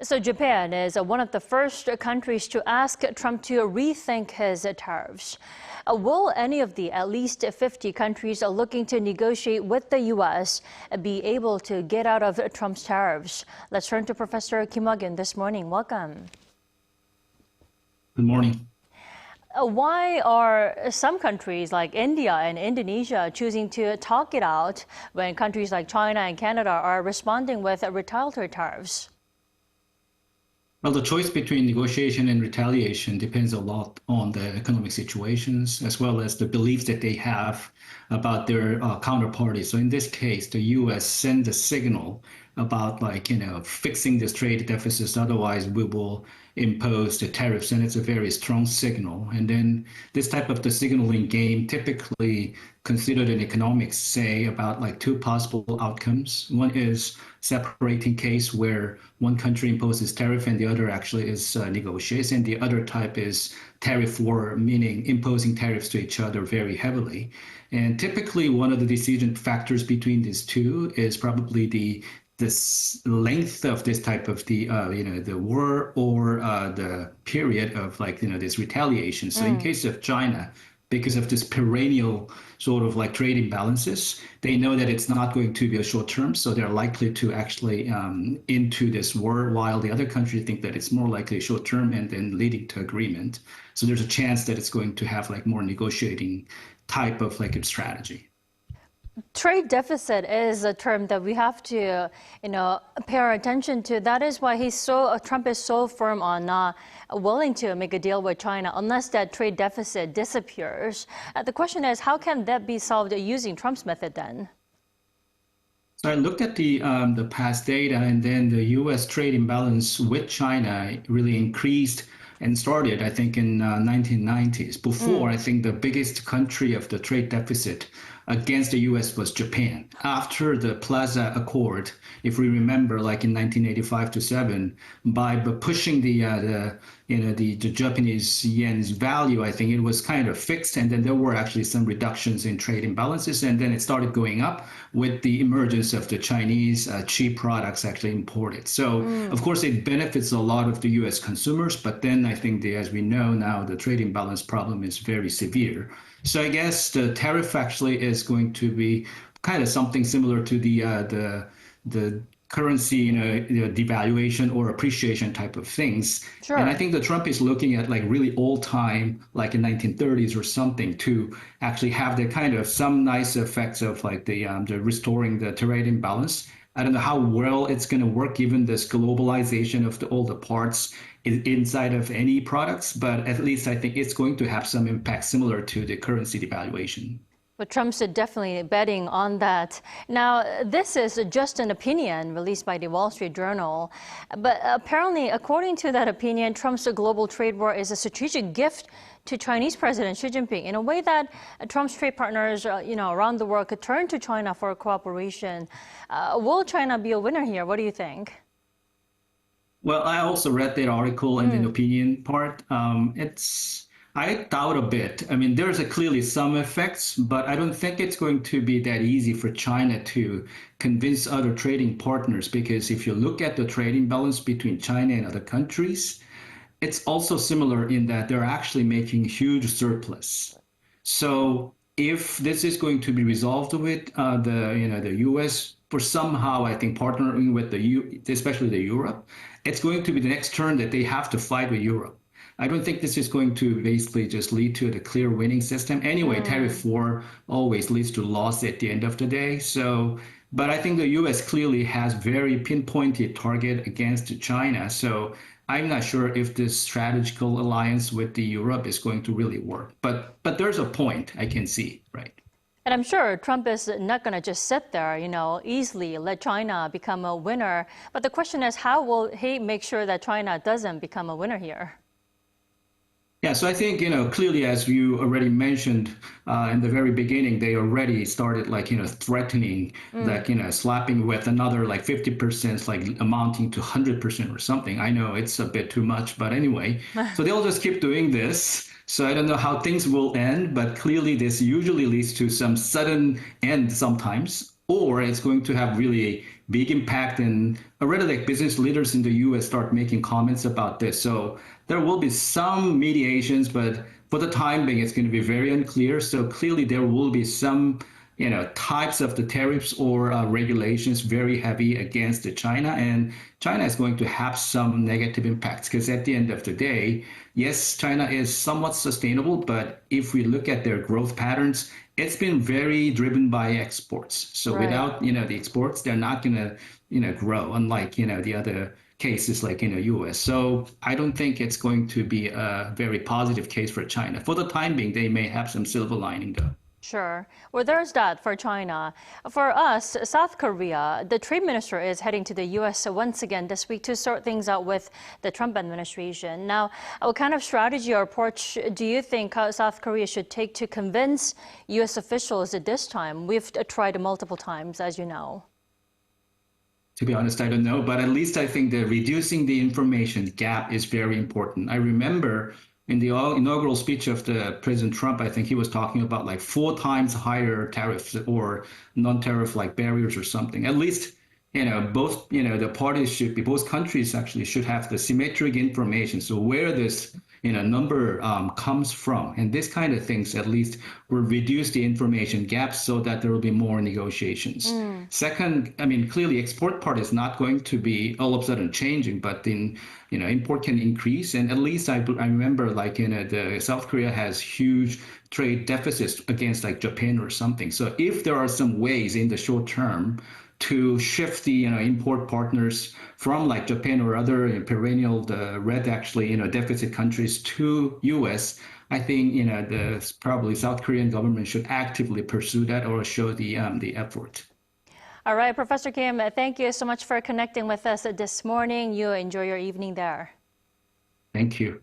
So Japan is one of the first countries to ask Trump to rethink his tariffs. Will any of the at least 50 countries looking to negotiate with the U.S. be able to get out of Trump's tariffs? Let's turn to Professor Kim Hwagyun this morning. Welcome. Good morning. Why are some countries like India and Indonesia choosing to talk it out when countries like China and Canada are responding with retaliatory tariffs? Well, the choice between negotiation and retaliation depends a lot on the economic situations as well as the beliefs that they have about their counterparties. So in this case, the U.S. sends a signal about fixing this trade deficits. Otherwise, we will impose the tariffs, and it's a very strong signal. And then this type of the signaling game typically considered in economics say about two possible outcomes. One is separating case where one country imposes tariff and the other actually is negotiates, and the other type is tariff war, meaning imposing tariffs to each other very heavily. And typically one of the decision factors between these two is probably this length of this type of the war or the period of this retaliation. So in case of China, because of this perennial sort of trade imbalances, they know that it's not going to be a short term, so they're likely to actually into this war, while the other countries think that it's more likely short term and then leading to agreement. So there's a chance that it's going to have more negotiating type of strategy. Trade deficit is a term that we have to, pay our attention to. That is why Trump is so firm on not willing to make a deal with China unless that trade deficit disappears. The question is, how can that be solved using Trump's method then? So I looked at the past data, and then the U.S. trade imbalance with China really increased and started, I think, in 1990s. Before, I think the biggest country of the trade deficit against the U.S. was Japan. After the Plaza Accord, if we remember, in 1985 to 7, by pushing the Japanese yen's value, I think it was kind of fixed, and then there were actually some reductions in trade imbalances, and then it started going up with the emergence of the Chinese cheap products actually imported. So, of course, it benefits a lot of the U.S. consumers, but then I think, as we know now, the trade imbalance problem is very severe. So I guess the tariff actually is going to be kind of something similar to the currency, devaluation or appreciation type of things. Sure. And I think that Trump is looking at really old time, like in 1930s or something, to actually have the kind of some nice effects of the restoring the trade imbalance. I don't know how well it's going to work given this globalization of all the parts inside of any products, but at least I think it's going to have some impact similar to the currency devaluation. But Trump's definitely betting on that. Now, this is just an opinion released by the Wall Street Journal. But apparently, according to that opinion, Trump's global trade war is a strategic gift to Chinese President Xi Jinping in a way that Trump's trade partners, around the world could turn to China for cooperation. Will China be a winner here? What do you think? Well, I also read that article and the opinion part. I doubt a bit. I mean, there's clearly some effects, but I don't think it's going to be that easy for China to convince other trading partners, because if you look at the trading balance between China and other countries, it's also similar in that they're actually making huge surplus. So if this is going to be resolved with the U.S. for somehow, I think, partnering with especially the Europe, it's going to be the next turn that they have to fight with Europe. I don't think this is going to basically just lead to the clear winning system. Anyway, tariff war always leads to loss at the end of the day. So, but I think the U.S. clearly has very pinpointed target against China. So I'm not sure if this strategical alliance with the Europe is going to really work. But there's a point I can see, right? And I'm sure Trump is not going to just sit there, easily let China become a winner. But the question is, how will he make sure that China doesn't become a winner here? Yeah, so I think, clearly, as you already mentioned in the very beginning, they already started threatening, slapping with another 50%, amounting to 100% or something. I know it's a bit too much, but anyway, so they'll just keep doing this. So I don't know how things will end, but clearly this usually leads to some sudden end sometimes, or it's going to have really big impact, and already like business leaders in the U.S. start making comments about this. So there will be some mediations, but for the time being, it's going to be very unclear. So clearly there will be some types of the tariffs or regulations very heavy against China, and China is going to have some negative impacts because at the end of the day, yes, China is somewhat sustainable, but if we look at their growth patterns, it's been very driven by exports. So Right. without the exports, they're not going to grow, unlike the other cases like US. So I don't think it's going to be a very positive case for China. For the time being, they may have some silver lining though. Sure. Well, there's that for China. For us, South Korea, the trade minister is heading to the U.S. once again this week to sort things out with the Trump administration. Now, what kind of strategy or approach do you think South Korea should take to convince U.S. officials at this time? We've tried multiple times, as you know. To be honest, I don't know, but at least I think that reducing the information gap is very important. I remember in the inaugural speech of the President Trump, I think he was talking about like 4 times higher tariffs or non-tariff like barriers or something. At least, both, the parties should be, both countries actually should have the symmetric information. So where this, number comes from, and this kind of things at least will reduce the information gaps so that there will be more negotiations. Second, I mean, clearly export part is not going to be all of a sudden changing, but then, import can increase. And at least I remember like, the South Korea has huge trade deficits against like Japan or something. So if there are some ways in the short term to shift the import partners from like Japan or other perennial the red actually deficit countries to U.S., I think the probably South Korean government should actively pursue that or show the effort. All right, Professor Kim, thank you so much for connecting with us this morning. You enjoy your evening there. Thank you.